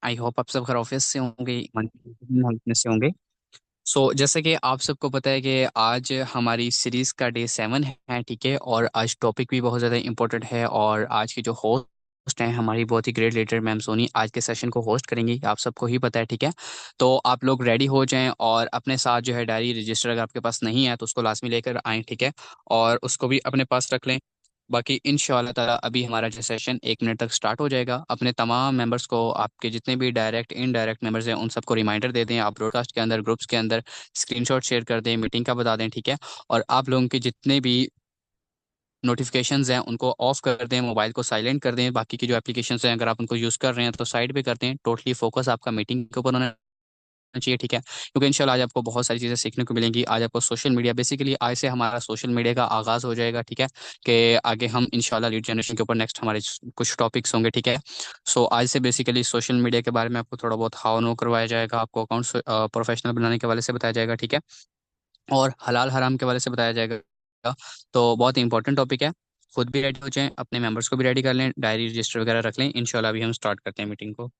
I hope आप सब खैर ऑफिस से होंगे, मन से होंगे। जैसे कि आप सबको पता है कि आज हमारी सीरीज का डे 7 है, ठीक है। और आज टॉपिक भी बहुत ज़्यादा इंपॉर्टेंट है, और आज की जो होस्ट हैं हमारी बहुत ही ग्रेट लीडर मैम सोनी आज के सेशन को होस्ट करेंगी, आप सबको ही पता है, ठीक है। तो आप लोग रेडी हो जाएं और अपने साथ जो है डायरी रजिस्टर अगर आपके पास नहीं है तो उसको लाजमी लेकर आएँ, ठीक है। और उसको भी अपने पास रख लें। बाकी इंशाल्लाह ताला अभी हमारा जो सेशन 1 मिनट तक स्टार्ट हो जाएगा। अपने तमाम मेंबर्स को, आपके जितने भी डायरेक्ट इनडायरेक्ट मेंबर्स हैं, उन सबको रिमाइंडर दे दें। आप ब्रॉडकास्ट के अंदर, ग्रुप्स के अंदर स्क्रीनशॉट शेयर कर दें, मीटिंग का बता दें, ठीक है। और आप लोगों के जितने भी नोटिफिकेशंस हैं उनको ऑफ कर दें, मोबाइल को साइलेंट कर दें। बाकी की जो एप्लीकेशंस हैं अगर आप उनको यूज़ कर रहे हैं तो साइड पे कर दें। टोटली फोकस आपका मीटिंग के ऊपर होना चाहिए, ठीक है। क्योंकि इंशाल्लाह आज आपको बहुत सारी चीज़ें सीखने को मिलेंगी। आज आपको सोशल मीडिया, बेसिकली आज से हमारा सोशल मीडिया का आगाज़ हो जाएगा, ठीक है। कि आगे हम इंशाल्लाह लीड जनरेशन के ऊपर नेक्स्ट हमारे कुछ टॉपिक्स होंगे, ठीक है। आज से बेसिकली सोशल मीडिया के बारे में आपको थोड़ा बहुत हाव नो करवाया जाएगा, आपको अकाउंट्स प्रोफेशनल बनाने के वाले से बताया जाएगा, ठीक है। और हलाल हराम के वाले से बताया जाएगा। तो बहुत इंपॉर्टेंट टॉपिक है। खुद भी रेडी हो जाएं, अपने मेंबर्स को भी रेडी कर लें, डायरी रजिस्टर वगैरह रख लें। इंशाल्लाह अभी हम स्टार्ट करते हैं मीटिंग को।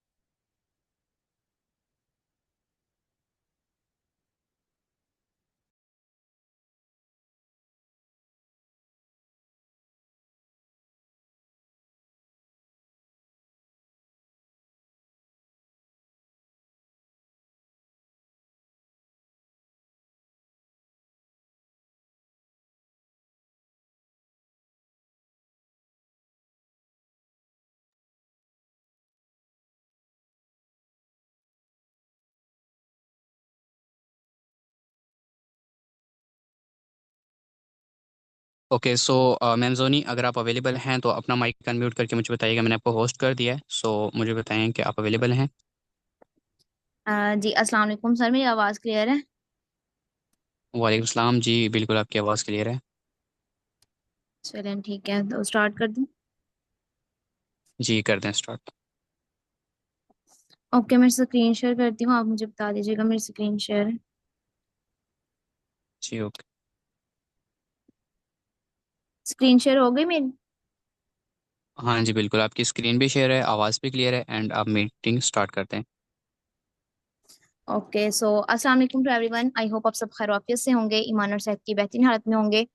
ओके, मैम जोनी, अगर आप अवेलेबल हैं तो अपना माइक अनम्यूट करके मुझे बताइएगा। मैंने आपको होस्ट कर दिया है, मुझे बताएं कि आप अवेलेबल हैं। जी अस्सलाम वालेकुम सर, मेरी आवाज़ क्लियर है? वालेकुम सलाम जी, बिल्कुल आपकी आवाज़ क्लियर है। चलें ठीक है, तो स्टार्ट कर दूं। जी कर दें स्टार्ट। ओके, मैं स्क्रीन शेयर करती हूँ, आप मुझे बता दीजिएगा मेरी स्क्रीन शेयर है। जी ओके। स्क्रीन शेयर हो गई मेरी? हाँ जी बिल्कुल, आपकी स्क्रीन भी शेयर है, आवाज़ भी क्लियर है, एंड आप मीटिंग स्टार्ट करते हैं। ओके, सो अस्सलाम वालेकुम टू एवरीवन। आई होप आप सब खैरियत से होंगे, ईमान और सेहत की बेहतरीन हालत में होंगे।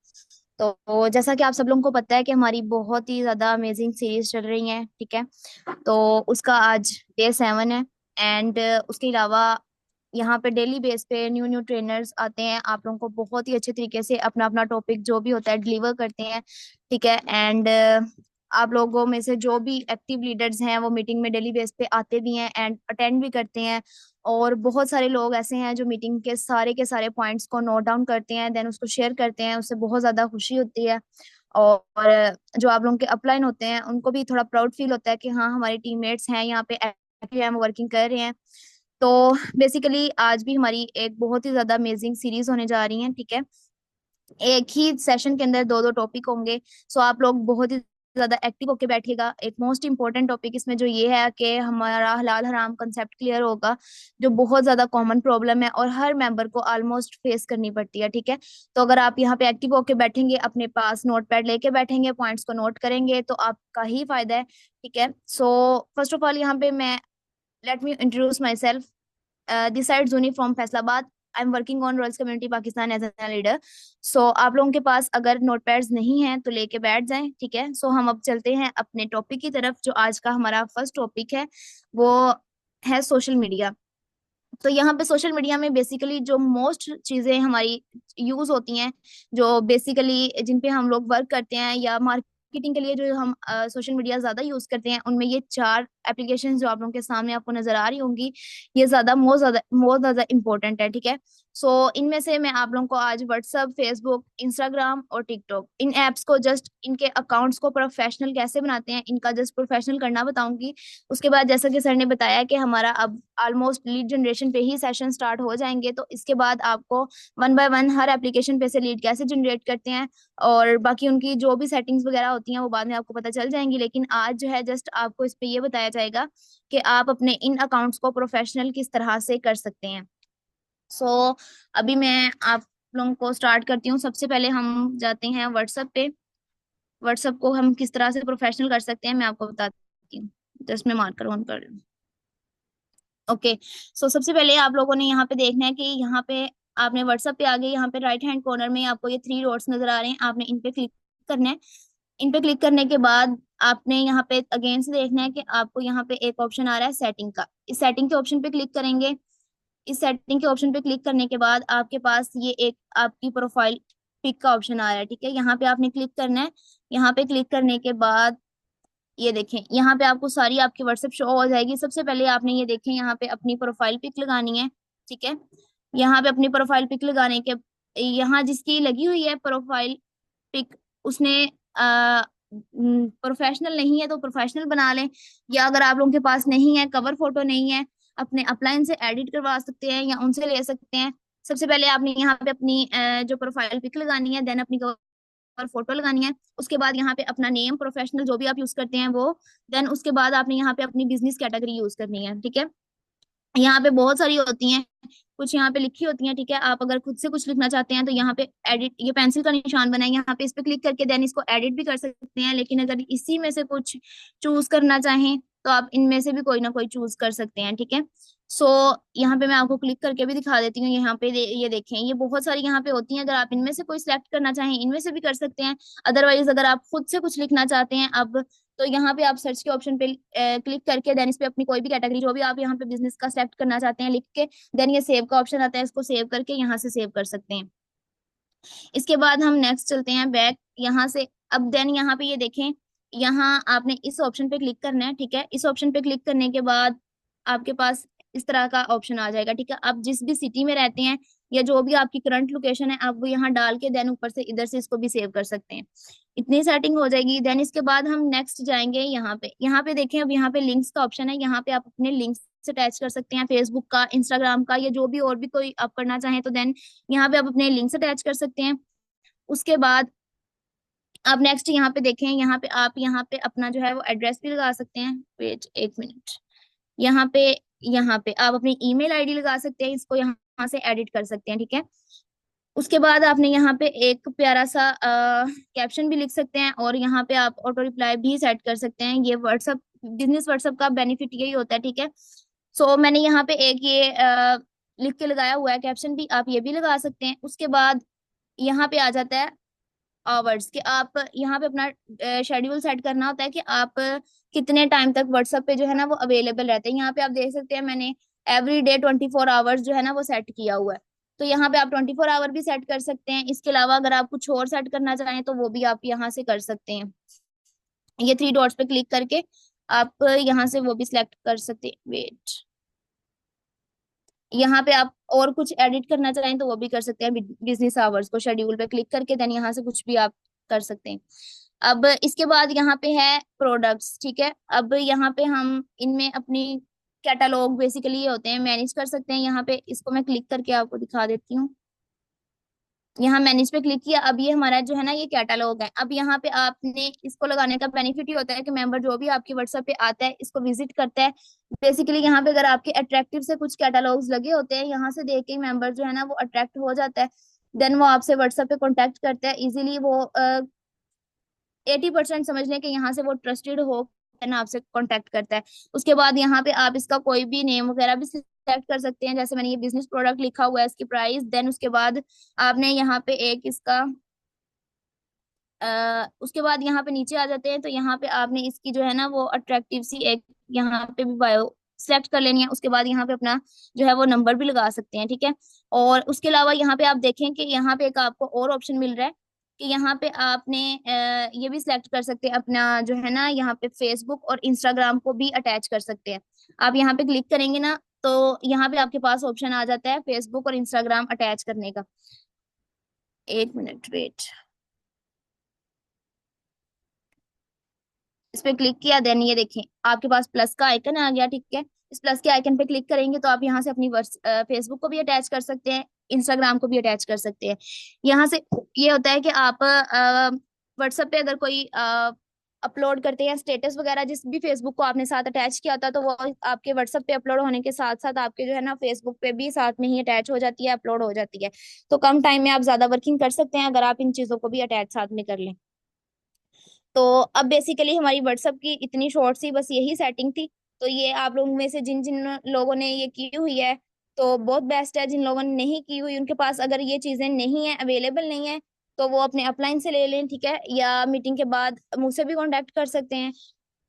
तो जैसा कि आप सब लोगों को पता है कि हमारी बहुत ही ज़्यादा अमेजिंग सीरीज चल रही है, ठीक है। तो उसका आज डे 7 है। एंड उसके अलावा यहाँ पे डेली बेस पे न्यू न्यू ट्रेनर्स आते हैं, आप लोगों को बहुत ही अच्छे तरीके से अपना अपना टॉपिक जो भी होता है डिलीवर करते हैं, ठीक है। एंड आप लोगों में से जो भी एक्टिव लीडर्स हैं वो मीटिंग में डेली बेस पे आते भी हैं एंड अटेंड भी करते हैं। और बहुत सारे लोग ऐसे हैं जो मीटिंग के सारे पॉइंट्स को नोट डाउन करते हैं, देन उसको शेयर करते हैं, उससे बहुत ज्यादा खुशी होती है। और जो आप लोगों के अपलाइन होते हैं उनको भी थोड़ा प्राउड फील होता है कि हाँ, हमारे टीममेट्स हैं यहाँ पे एक्टिव, हम वर्किंग कर रहे हैं। तो बेसिकली आज भी हमारी एक बहुत ही ज्यादा अमेजिंग सीरीज होने जा रही है, ठीक है। एक ही सेशन के अंदर दो दो टॉपिक होंगे। सो आप लोग बहुत ही ज्यादा एक्टिव होके बैठिएगा। एक मोस्ट इंपॉर्टेंट टॉपिक इसमें जो ये है कि हमारा हलाल हराम कंसेप्ट क्लियर होगा, जो बहुत ज्यादा कॉमन प्रॉब्लम है और हर मेंबर को ऑलमोस्ट फेस करनी पड़ती है, ठीक है। तो अगर आप यहाँ पे एक्टिव होके बैठेंगे, अपने पास नोट पैड लेके बैठेंगे, पॉइंट्स को नोट करेंगे, तो आपका ही फायदा है, ठीक है। सो फर्स्ट ऑफ ऑल यहाँ पे मैं, let me introduce myself. This side Juni from Faisalabad. I am working on Royals community Pakistan as an leader. आप लोगों के पास अगर नोटपैड्स नहीं हैं तो लेके बैठ जाएं, ठीक है। हम अब चलते हैं अपने टॉपिक की तरफ, जो आज का हमारा फर्स्ट टॉपिक है, वो है सोशल मीडिया। तो यहाँ पे सोशल मीडिया में बेसिकली जो मोस्ट चीजें हमारी यूज होती हैं, जो बेसिकली जिन पे हम लोग वर्क करते हैं या मार्केटिंग के लिए जो हम सोशल मीडिया ज्यादा यूज करते हैं, उनमें ये चार एप्लीकेशन जो आप लोगों के सामने आपको नजर आ रही होंगी, ये ज्यादा मोस्ट ज्यादा इंपॉर्टेंट है, ठीक है। इनमें से मैं आप लोगों को आज व्हाट्सअप, फेसबुक, इंस्टाग्राम और टिकटॉक, इन एप्स को जस्ट इनके अकाउंट्स को प्रोफेशनल कैसे बनाते हैं, इनका जस्ट प्रोफेशनल करना बताऊंगी। उसके बाद जैसा कि सर ने बताया कि हमारा अब ऑलमोस्ट लीड जनरेशन पे ही सेशन स्टार्ट हो जाएंगे, तो इसके बाद आपको one by one her application पे से लीड कैसे जनरेट करते हैं और बाकी उनकी जो भी सेटिंग्स वगैरह होती हैं वो बाद में आपको पता चल जाएंगी। लेकिन आज जो है जस्ट आपको इस पे ये बताया जाएगा कि आप अपने इन अकाउंट्स को प्रोफेशनल किस तरह से कर सकते हैं। अभी मैं आप लोगों को स्टार्ट करती हूँ। सबसे पहले हम जाते हैं व्हाट्सएप पे। व्हाट्सएप को हम किस तरह से प्रोफेशनल कर सकते हैं मैं आपको बताती हूँ। जस्ट मैं मार्कर ऑन कर रही हूँ। ओके। सो सबसे पहले आप लोगों ने यहाँ पे देखना है कि यहाँ पे आपने व्हाट्सएप पे आगे यहाँ पे राइट हैंड कॉर्नर में आपको ये थ्री डॉट्स नजर आ रहे हैं, आपने इन पे क्लिक करना है। इन पे क्लिक करने के बाद आपने यहाँ पे अगेन से देखना है कि आपको यहाँ पे एक ऑप्शन आ रहा है सेटिंग का। इस सेटिंग के ऑप्शन पे क्लिक करेंगे। इस सेटिंग के ऑप्शन पे क्लिक करने के बाद आपके पास ये एक आपकी प्रोफाइल पिक का ऑप्शन आ रहा है, ठीक है। यहाँ पे आपने क्लिक करना है। यहाँ पे क्लिक करने के बाद ये देखें, यहाँ पे आपको सारी आपकी व्हाट्सएप शो हो जाएगी। सबसे पहले आपने ये देखें यहाँ पे अपनी प्रोफाइल पिक लगानी है, ठीक है। यहाँ पे अपनी प्रोफाइल पिक लगाने के यहाँ जिसकी लगी हुई है प्रोफाइल पिक, उसने प्रोफेशनल नहीं है तो प्रोफेशनल बना लें, या अगर आप लोगों के पास नहीं है, कवर फोटो नहीं है, अपने अपलाइन से एडिट करवा सकते हैं या उनसे ले सकते हैं। सबसे पहले आपने यहाँ पे अपनी जो प्रोफाइल पिक लगानी है, देन अपनी कवर फोटो लगानी है। उसके बाद यहाँ पे अपना नेम प्रोफेशनल जो भी आप यूज करते हैं वो, देन उसके बाद आपने यहाँ पे अपनी बिजनेस कैटेगरी यूज करनी है, ठीक है। यहाँ पे बहुत सारी होती हैं, कुछ यहाँ पे लिखी होती हैं, ठीक है। आप अगर खुद से कुछ लिखना चाहते हैं तो यहाँ पे एडिट, ये पेंसिल का निशान बना है, यहाँ पे इस पे क्लिक करके देन इसको एडिट भी कर सकते हैं। लेकिन अगर इसी में से कुछ चूज करना चाहें तो आप इनमें से भी कोई ना कोई चूज कर सकते हैं, ठीक है। सो यहाँ पे मैं आपको क्लिक करके भी दिखा देती हूँ। यहाँ पे ये देखें, ये बहुत सारी यहाँ पे होती हैं, अगर आप इनमें से कोई सिलेक्ट करना चाहें इनमें से भी कर सकते हैं। अदरवाइज अगर आप खुद से कुछ लिखना चाहते हैं अब, तो यहाँ पे आप सर्च के ऑप्शन पे क्लिक करके देन इस पे अपनी कोई भी कैटेगरी जो भी आप यहाँ पे बिजनेस का सिलेक्ट करना चाहते हैं लिख के, देन ये सेव का ऑप्शन आता है, इसको सेव करके यहाँ से सेव कर सकते हैं। इसके बाद हम नेक्स्ट चलते हैं बैक यहाँ से। अब देन यहाँ पे ये देखें, यहाँ आपने इस ऑप्शन पे क्लिक करना है, ठीक है। इस ऑप्शन पे क्लिक करने के बाद आपके पास इस तरह का ऑप्शन आ जाएगा, ठीक है। आप जिस भी सिटी में रहते हैं या जो भी आपकी करंट लोकेशन है, आप वो यहाँ डाल के देन ऊपर से इधर से इसको भी सेव कर सकते हैं। इतनी सेटिंग हो जाएगी। देन इसके बाद हम नेक्स्ट जाएंगे यहाँ पे देखें, अब यहाँ पे लिंक्स का ऑप्शन है, यहाँ पे आप अपने लिंक्स अटैच कर सकते हैं, फेसबुक का, इंस्टाग्राम का, या जो भी और भी कोई आप करना चाहें तो देन यहाँ पे आप अपने लिंक्स अटैच कर सकते हैं। उसके बाद आप नेक्स्ट यहाँ पे देखें, यहाँ पे अपना जो है वो एड्रेस भी लगा सकते हैं। वेट एक मिनट, यहाँ पे यहाँ पे आप अपनी ईमेल आईडी लगा सकते हैं, इसको यहाँ से एडिट कर सकते हैं, ठीक है। उसके बाद आपने यहाँ पे एक प्यारा सा कैप्शन भी लिख सकते हैं, और यहाँ पे आप ऑटो रिप्लाई भी सेट कर सकते हैं। ये व्हाट्सअप बिजनेस व्हाट्सअप का बेनिफिट यही होता है, ठीक है। सो मैंने यहाँ पे एक ये लिख के लगाया हुआ है कैप्शन भी, आप ये भी लगा सकते हैं। उसके बाद यहाँ पे आ जाता है आवर्स, कि आप यहाँ पे अपना शेड्यूल सेट करना होता है कि आप कितने टाइम तक व्हाट्सएप पे जो है ना वो अवेलेबल रहते हैं। यहाँ पे आप देख सकते हैं मैंने एवरी डे 24 आवर्स जो है ना वो सेट किया हुआ है, तो यहाँ पे आप 24 आवर भी सेट कर सकते हैं। इसके अलावा अगर आप कुछ और सेट करना चाहें तो वो भी आप यहाँ से कर सकते हैं। ये थ्री डॉट्स पे क्लिक करके आप यहाँ से वो भी सिलेक्ट कर सकते हैं। वेट, यहाँ पे आप और कुछ एडिट करना चाहें तो वो भी कर सकते हैं। बिजनेस आवर्स को शेड्यूल पे क्लिक करके देन यहाँ से कुछ भी आप कर सकते हैं। अब इसके बाद यहाँ पे है प्रोडक्ट्स, ठीक है। अब यहाँ पे हम इनमें अपनी कैटलॉग बेसिकली ये होते हैं, मैनेज कर सकते हैं। यहाँ पे इसको मैं क्लिक करके आपको दिखा देती हूँ। यहाँ मैनेज पे क्लिक किया, अब ये हमारा जो है ना ये कैटलॉग है। अब यहाँ पे आपने इसको लगाने का बेनिफिट ये होता है कि मेंबर जो भी आपके व्हाट्सएप पे आता है इसको विजिट करता है। बेसिकली यहाँ पे अगर आपके अट्रैक्टिव से कुछ कैटलॉग्स लगे होते हैं, यहाँ से देख के मेंबर जो है ना वो अट्रैक्ट हो जाता है। देन वो आपसे व्हाट्सएप पे कॉन्टेक्ट करता है इजीली। वो 80% समझ लें कि यहाँ से वो ट्रस्टेड हो ना आपसे कांटेक्ट करता है। उसके बाद यहाँ पे आप इसका कोई भी नेम वगैरह भी सिलेक्ट कर सकते हैं, जैसे मैंने ये बिजनेस प्रोडक्ट लिखा हुआ है, इसकी प्राइस। देन उसके बाद आपने यहाँ पे एक इसका उसके बाद यहाँ पे नीचे आ जाते हैं, तो यहाँ पे आपने इसकी जो है ना वो अट्रैक्टिव सी एक यहाँ पे भी बायो सिलेक्ट कर लेनी है। उसके बाद यहाँ पे अपना जो है वो नंबर भी लगा सकते हैं, ठीक है। और उसके अलावा यहाँ पे आप देखें कि यहाँ पे एक आपको और ऑप्शन मिल रहा है कि यहाँ पे आपने ये भी सिलेक्ट कर सकते हैं अपना जो है ना यहाँ पे फेसबुक और इंस्टाग्राम को भी अटैच कर सकते हैं। आप यहाँ पे क्लिक करेंगे ना तो यहाँ पे आपके पास ऑप्शन आ जाता है फेसबुक और इंस्टाग्राम अटैच करने का। एक मिनट वेट, इस पे क्लिक किया, देन ये देखें आपके पास प्लस का आइकन आ गया, ठीक है। इस प्लस के आइकन पे क्लिक करेंगे तो आप यहाँ से अपनी फेसबुक को भी अटैच कर सकते हैं, इंस्टाग्राम को भी अटैच कर सकते हैं। यहाँ से ये होता है कि आप व्हाट्सएप पे अगर कोई अपलोड करते हैं स्टेटस वगैरह, जिस भी फेसबुक को आपने साथ अटैच किया होता है, तो वो आपके व्हाट्सएप पे अपलोड होने के साथ साथ आपके जो है ना फेसबुक पे भी साथ में ही अटैच हो जाती है, अपलोड हो जाती है। तो कम टाइम में आप ज्यादा वर्किंग कर सकते हैं अगर आप इन चीजों को भी अटैच साथ में कर लें। तो अब बेसिकली हमारी व्हाट्सएप की इतनी शॉर्ट सी बस यही सेटिंग थी। तो ये आप लोगों में से जिन जिन लोगों ने ये की हुई है तो बहुत बेस्ट है। जिन लोगों ने नहीं की हुई, उनके पास अगर ये चीजें नहीं है, अवेलेबल नहीं है, तो वो अपने अपलाइन से ले लें, ठीक है, या मीटिंग के बाद मुझसे भी कांटेक्ट कर सकते हैं।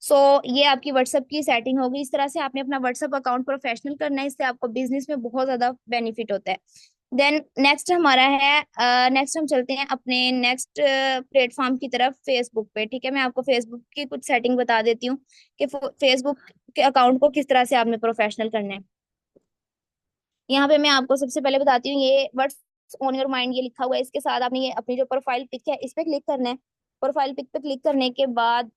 सो ये आपकी व्हाट्सएप की सेटिंग होगी। इस तरह से आपने अपना व्हाट्सएप अकाउंट प्रोफेशनल करना है, इससे आपको बिजनेस में बहुत ज्यादा बेनिफिट होता है। देन नेक्स्ट हमारा है, नेक्स्ट हम चलते हैं अपने नेक्स्ट प्लेटफॉर्म की तरफ, फेसबुक पे, ठीक है। मैं आपको फेसबुक की कुछ सेटिंग बता देती हूँ कि फेसबुक के अकाउंट को किस तरह से आपने प्रोफेशनल करना है। यहाँ पे मैं आपको सबसे पहले बताती हूँ, ये व्हाट्स ऑन योर माइंड ये लिखा हुआ है, इसके साथ आपने ये अपनी जो प्रोफाइल पिक है इस पे क्लिक करना है। प्रोफाइल पिक पे क्लिक करने के बाद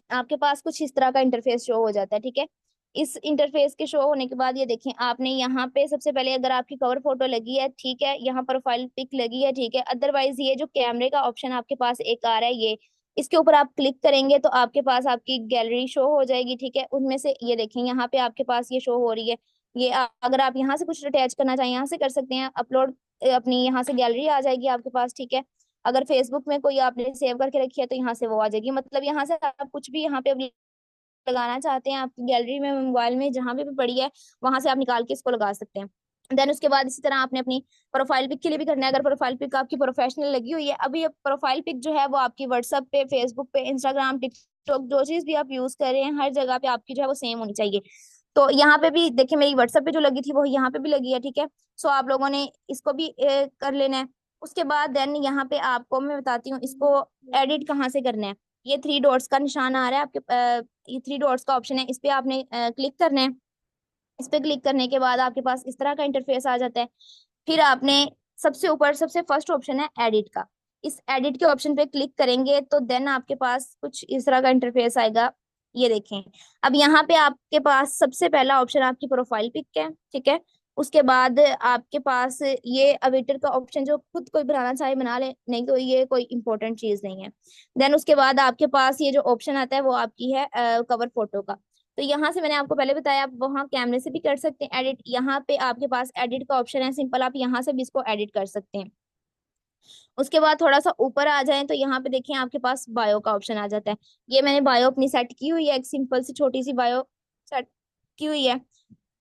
आपके पास कुछ इस तरह का इंटरफेस शो हो जाता है, ठीक है। इस इंटरफेस के शो होने के बाद ये देखें, आपने यहाँ पे सबसे पहले अगर आपकी कवर फोटो लगी है, ठीक है, यहाँ प्रोफाइल पिक लगी है, ठीक है, अदरवाइज ये जो कैमरे का ऑप्शन आपके पास एक आ रहा है, ये इसके ऊपर आप क्लिक करेंगे तो आपके पास आपकी गैलरी शो हो जाएगी, ठीक है। उनमें से ये देखें यहाँ पे आपके पास ये शो हो रही है। ये अगर आप यहाँ से कुछ अटैच करना चाहें यहाँ से कर सकते हैं, अपलोड अपनी यहाँ से गैलरी आ जाएगी आपके पास, ठीक है। अगर फेसबुक में कोई आपने सेव करके रखी है तो यहाँ से वो आ जाएगी, मतलब यहाँ से आप कुछ भी यहाँ पे अभी लगाना चाहते हैं आपकी गैलरी में, मोबाइल में, जहां पे भी पड़ी है वहां से आप निकाल के इसको लगा सकते हैं। देन उसके बाद इसी तरह आपने अपनी प्रोफाइल पिक के लिए भी करना है। अगर प्रोफाइल पिक आपकी प्रोफेशनल लगी हुई है, अभी ये प्रोफाइल पिक जो है वो आपकी व्हाट्सएप पे, फेसबुक पे, इंस्टाग्राम, टिकटॉक, जो चीज भी आप यूज कर रहे हैं हर जगह पे आपकी जो है वो सेम होनी चाहिए। तो यहाँ पे भी देखिए, मेरी व्हाट्सएप पे जो लगी थी वो यहाँ पे भी लगी है, ठीक है। सो आप लोगों ने इसको भी कर लेना है। उसके बाद देन यहाँ पे आपको मैं बताती हूँ इसको एडिट कहाँ से करना है। ये थ्री डॉट्स का निशान आ रहा है आपके, ये थ्री डॉट्स का ऑप्शन है, इस पे आपने क्लिक करना है। इस पे क्लिक करने के बाद आपके पास इस तरह का इंटरफेस आ जाता है। फिर आपने सबसे ऊपर सबसे फर्स्ट ऑप्शन है एडिट का, इस एडिट के ऑप्शन पे क्लिक करेंगे तो देन आपके पास कुछ इस तरह का इंटरफेस आएगा। ये देखें, अब यहाँ पे आपके पास सबसे पहला ऑप्शन आपकी प्रोफाइल पिक है, ठीक है। उसके बाद आपके पास ये अवेटर का ऑप्शन, जो खुद कोई बनाना चाहे बना ले, नहीं तो ये कोई इंपॉर्टेंट चीज नहीं है। देन उसके बाद आपके पास ये जो ऑप्शन आता है वो आपकी है कवर फोटो का। तो यहाँ से मैंने आपको पहले बताया, आप वहाँ कैमरे से भी कर सकते हैं एडिट। यहाँ पे आपके पास एडिट का ऑप्शन है, सिंपल आप यहाँ से भी इसको एडिट कर सकते हैं। उसके बाद थोड़ा सा ऊपर आ जाएं तो यहाँ पे देखिए आपके पास बायो का ऑप्शन आ जाता है। ये मैंने बायो अपनी सेट की हुई है, एक सिंपल सी छोटी सी बायो सेट की हुई है।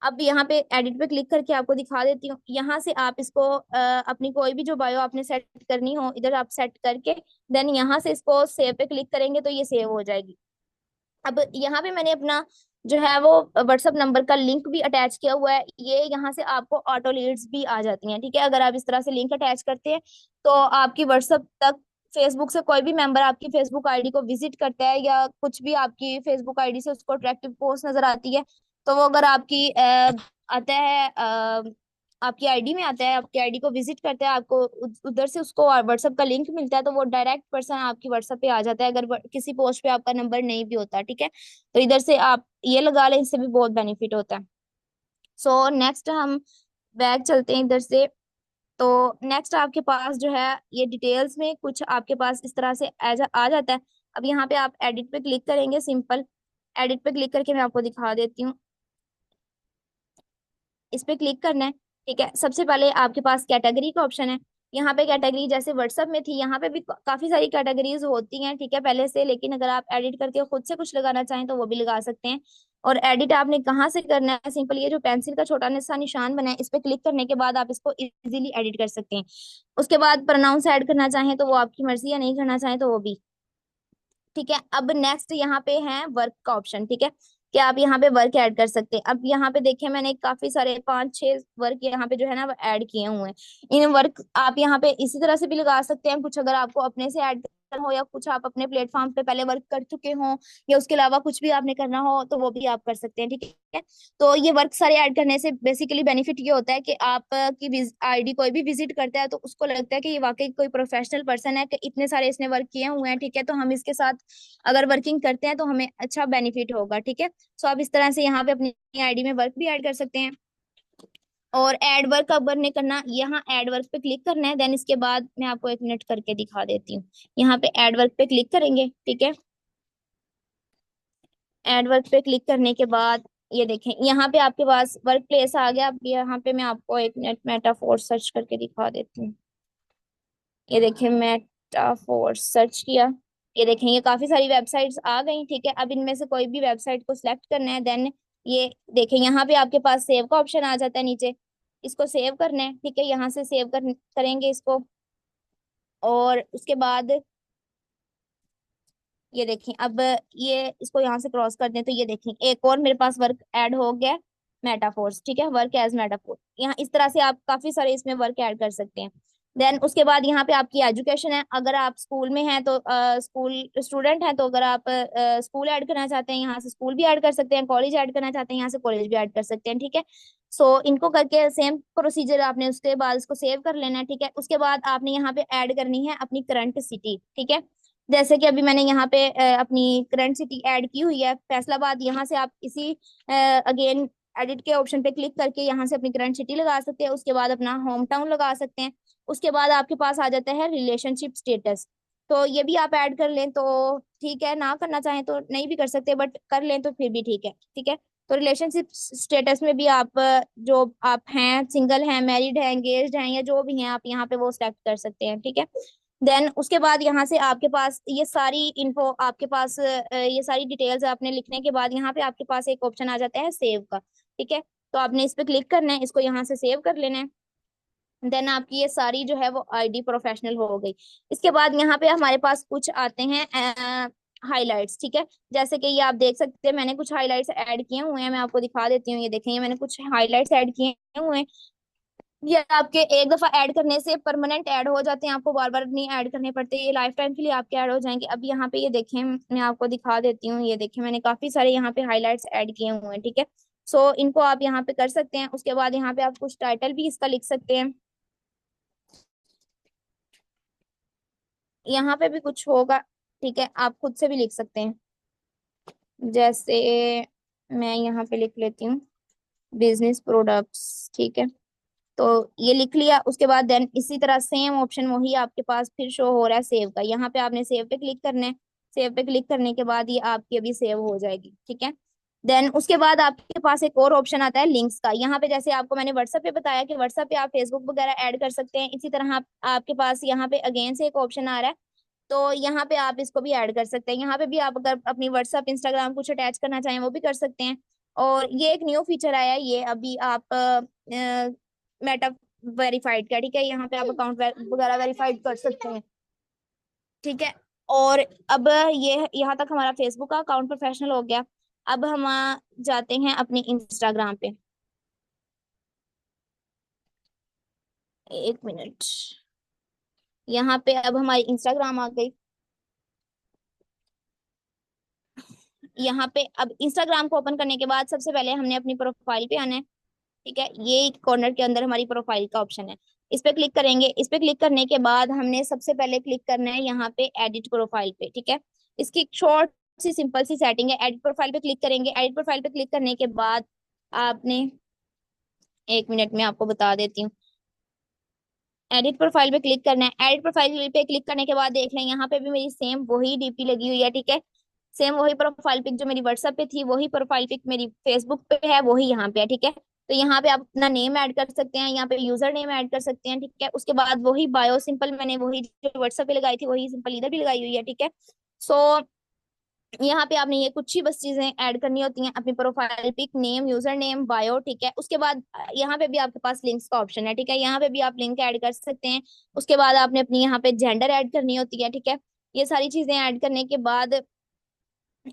अब यहाँ पे एडिट पे क्लिक करके आपको दिखा देती हूँ। यहाँ से आप इसको अपनी कोई भी जो बायो आपने सेट करनी हो इधर आप सेट करके देन यहाँ से इसको सेव पे क्लिक करेंगे तो ये सेव हो जाएगी। अब यहाँ पे मैंने अपना जो है वो व्हाट्सअप नंबर का लिंक भी अटैच किया हुआ है। ये यहाँ से आपको ऑटो लीड्स भी आ जाती हैं, ठीक है। अगर आप इस तरह से लिंक अटैच करते हैं तो आपकी व्हाट्सअप तक फेसबुक से कोई भी मेंबर आपकी फेसबुक आईडी को विजिट करता है या कुछ भी आपकी फेसबुक आईडी से उसको अट्रैक्टिव पोस्ट नजर आती है, तो वो अगर आपकी आता है आपकी आईडी में आता है, आपकी आईडी को विजिट करता है, आपको उधर से उसको व्हाट्सएप का लिंक मिलता है, तो वो डायरेक्ट पर्सन आपकी व्हाट्सएप पे आ जाता है अगर किसी पोस्ट पे आपका नंबर नहीं भी होता, ठीक है। तो इधर से आप ये लगा लें, इससे भी बहुत बेनिफिट होता है। सो नेक्स्ट हम बैक चलते हैं इधर से। तो नेक्स्ट आपके पास जो है ये डिटेल्स में कुछ आपके पास इस तरह से आ जाता है। अब यहाँ पे आप एडिट पे क्लिक करेंगे, सिंपल एडिट पे क्लिक करके मैं आपको दिखा देती हूँ। इस पे क्लिक करना है, ठीक है। सबसे पहले आपके पास कैटेगरी का ऑप्शन है। यहाँ पे कैटेगरी जैसे व्हाट्सएप में थी, यहाँ पे भी काफी सारी कैटेगरीज होती हैं, ठीक है, पहले से। लेकिन अगर आप एडिट करके खुद से कुछ लगाना चाहें तो वो भी लगा सकते हैं। और एडिट आपने कहाँ से करना है, सिंपल ये जो पेंसिल का छोटा सा निशान बना है इस पे क्लिक करने के बाद आप इसको इजीली एडिट कर सकते हैं। उसके बाद प्रोनाउंस ऐड करना चाहें तो वो आपकी मर्जी है, नहीं करना चाहें तो वो भी, ठीक है। अब नेक्स्ट यहाँ पे है वर्क का ऑप्शन, ठीक है, कि आप यहाँ पे वर्क ऐड कर सकते हैं। अब यहाँ पे देखें, मैंने काफी सारे 5-6 वर्क यहाँ पे जो है ना वो ऐड किए हुए हैं। इन वर्क आप यहाँ पे इसी तरह से भी लगा सकते हैं, कुछ अगर आपको अपने से ऐड करना हो या कुछ आप अपने प्लेटफॉर्म पे पहले वर्क कर चुके हो या उसके अलावा कुछ भी आपने करना हो तो वो भी आप कर सकते हैं, ठीक है। तो ये वर्क सारे ऐड करने से बेसिकली बेनिफिट ये होता है कि आप की आईडी कोई भी विजिट करता है तो उसको लगता है कि ये वाकई कोई प्रोफेशनल पर्सन है, कि इतने सारे इसने वर्क किए हुए हैं, ठीक है, तो हम इसके साथ अगर वर्किंग करते हैं तो हमें अच्छा बेनिफिट होगा, ठीक है। सो आप इस तरह से यहाँ पे अपनी आईडी में वर्क भी ऐड कर सकते हैं। और एड वर्क अब ने करना, यहाँ एड वर्क पे क्लिक करना है। देन इसके बाद मैं आपको एक मिनट करके दिखा देती हूँ। यहाँ पे एड वर्क पे क्लिक करेंगे, ठीक है। एड वर्क पे क्लिक करने के बाद ये देखें, यहाँ पे आपके पास वर्क प्लेस आ गया। अब यहाँ पे मैं आपको एक मिनट मेटाफोर सर्च करके दिखा देती हूँ। ये देखें, मेटाफोर सर्च किया, ये देखें ये काफी सारी वेबसाइट्स आ गई, ठीक है। अब इनमें से कोई भी वेबसाइट को सिलेक्ट करना है, देन ये देखें यहाँ पे आपके पास सेव का ऑप्शन आ जाता है नीचे। इसको सेव करना है, ठीक है, यहाँ से करेंगे इसको। और उसके बाद ये देखें, अब ये इसको यहाँ से क्रॉस कर दें तो ये देखें एक और मेरे पास वर्क ऐड हो गया, मेटाफोर्स, ठीक है, वर्क एज मेटाफोर। यहाँ इस तरह से आप काफी सारे इसमें वर्क ऐड कर सकते हैं। देन उसके बाद यहाँ पे आपकी एजुकेशन है, अगर आप स्कूल में हैं तो स्कूल स्टूडेंट हैं तो अगर आप स्कूल ऐड करना चाहते हैं यहाँ से स्कूल भी ऐड कर सकते हैं, कॉलेज ऐड करना चाहते हैं यहाँ से कॉलेज भी ऐड कर सकते हैं, ठीक है। सो इनको करके सेम प्रोसीजर आपने उसके बाद इसको सेव कर लेना है, ठीक है। उसके बाद आपने यहाँ पे ऐड करनी है अपनी करंट सिटी, ठीक है। जैसे कि अभी मैंने यहाँ पे अपनी करंट सिटी ऐड की हुई है फैसलाबाद, यहाँ से आप इसी अगेन एडिट के ऑप्शन पे क्लिक करके यहाँ से अपनी करंट सिटी लगा सकते हैं, उसके बाद अपना होम टाउन लगा सकते हैं। उसके बाद आपके पास आ जाता है रिलेशनशिप स्टेटस, तो ये भी आप ऐड कर लें तो ठीक है, ना करना चाहें तो नहीं भी कर सकते, बट कर लें तो फिर भी ठीक है, ठीक है। तो रिलेशनशिप स्टेटस में भी आप जो आप हैं, सिंगल हैं, मैरिड हैं, एंगेज्ड हैं, या जो भी हैं, आप यहाँ पे वो सिलेक्ट कर सकते हैं, ठीक है। देन उसके बाद यहाँ से आपके पास ये सारी इन्फो, आपके पास ये सारी डिटेल्स आपने लिखने के बाद यहाँ पे आपके पास एक ऑप्शन आ जाता है सेव का, ठीक है। तो आपने इस पे क्लिक करना है, इसको यहाँ से सेव कर लेना है। देन आपकी ये सारी जो है वो आईडी प्रोफेशनल हो गई। इसके बाद यहाँ पे हमारे पास कुछ आते हैं हाइलाइट्स, ठीक है। जैसे कि ये आप देख सकते हैं मैंने कुछ हाइलाइट्स ऐड किए हुए हैं, मैं आपको दिखा देती हूँ। ये देखें, ये मैंने कुछ हाइलाइट्स ऐड किए हुए हैं। ये आपके एक दफा ऐड करने से परमानेंट ऐड हो जाते हैं, आपको बार बार नहीं ऐड करने पड़ते, ये लाइफ टाइम के लिए आपके ऐड हो जाएंगे। अब यहाँ पे ये देखें, मैं आपको दिखा देती हूँ। ये देखें मैंने काफी सारे यहाँ पे हाइलाइट्स ऐड किए हुए हैं, ठीक है। सो इनको आप यहाँ पे कर सकते हैं। उसके बाद यहाँ पे आप कुछ टाइटल भी इसका लिख सकते हैं, यहाँ पे भी कुछ होगा, ठीक है, आप खुद से भी लिख सकते हैं। जैसे मैं यहाँ पे लिख लेती हूँ बिजनेस प्रोडक्ट्स, ठीक है। तो ये लिख लिया, उसके बाद देन इसी तरह सेम ऑप्शन वही आपके पास फिर शो हो रहा है सेव का, यहाँ पे आपने सेव पे क्लिक करना है। सेव पे क्लिक करने के बाद ये आपकी अभी सेव हो जाएगी, ठीक है। देन उसके बाद आपके पास एक और ऑप्शन आता है लिंक्स का। यहाँ पे जैसे आपको मैंने व्हाट्सएप पे बताया कि व्हाट्सएप पे आप फेसबुक वगैरह ऐड कर सकते हैं, इसी तरह आपके पास यहाँ पे अगेन से एक ऑप्शन आ रहा है, तो यहाँ पे आप इसको भी ऐड कर सकते हैं। यहाँ पे भी आप अगर अपनी व्हाट्सएप इंस्टाग्राम कुछ अटैच करना चाहें वो भी कर सकते हैं। और ये एक न्यू फीचर आया है, ये अभी आप मेटा वेरीफाइड का, ठीक है, यहाँ पे आप अकाउंट वगैरह वेरीफाइड कर सकते हैं, ठीक है। और अब ये यहाँ तक हमारा फेसबुक का अकाउंट प्रोफेशनल हो गया। अब हम जाते हैं अपने इंस्टाग्राम पे। एक मिनट, यहाँ पे अब हमारी इंस्टाग्राम आ गई। यहाँ पे अब इंस्टाग्राम को ओपन करने के बाद सबसे पहले हमने अपनी प्रोफाइल पे आना है, ठीक है। ये कॉर्नर के अंदर हमारी प्रोफाइल का ऑप्शन है, इस पे क्लिक करेंगे। इस पे क्लिक करने के बाद हमने सबसे पहले क्लिक करना है यहाँ पे एडिट प्रोफाइल पे, ठीक है। इसकी शॉर्ट सी सिंपल सी सेटिंग है, एडिट प्रोफाइल पे क्लिक करेंगे। एडिट प्रोफाइल पे क्लिक करने के बाद आपने, एक मिनट में आपको बता देती हूँ, एडिट प्रोफाइल पे क्लिक करना है। एडिट प्रोफाइल पे क्लिक करने के बाद देख लें यहाँ पे भी मेरी सेम वही डीपी लगी हुई है, ठीक है। सेम वही प्रोफाइल पिक जो मेरी व्हाट्सएप पे थी, वही प्रोफाइल पिक मेरी फेसबुक पे है, वही यहाँ पे है, ठीक है। तो यहाँ पे आप अपना नेम ऐड कर सकते हैं, यहाँ पे यूजर नेम ऐड कर सकते हैं, ठीक है। उसके बाद वही बायो सिंपल मैंने वही जो व्हाट्सएप पे लगाई थी वही सिंपल इधर भी लगाई हुई है, ठीक है। सो यहाँ पे आपने ये कुछ ही बस चीजें ऐड करनी होती हैं, अपनी profile pic, name, user name, bio, ठीक है। उसके बाद यहाँ पे भी आपके पास लिंक्स का ऑप्शन है, ठीक है, यहाँ पे भी आप लिंक ऐड कर सकते हैं। उसके बाद आपने अपनी यहाँ पे जेंडर ऐड करनी होती है, ठीक है। ये सारी चीजें ऐड करने के बाद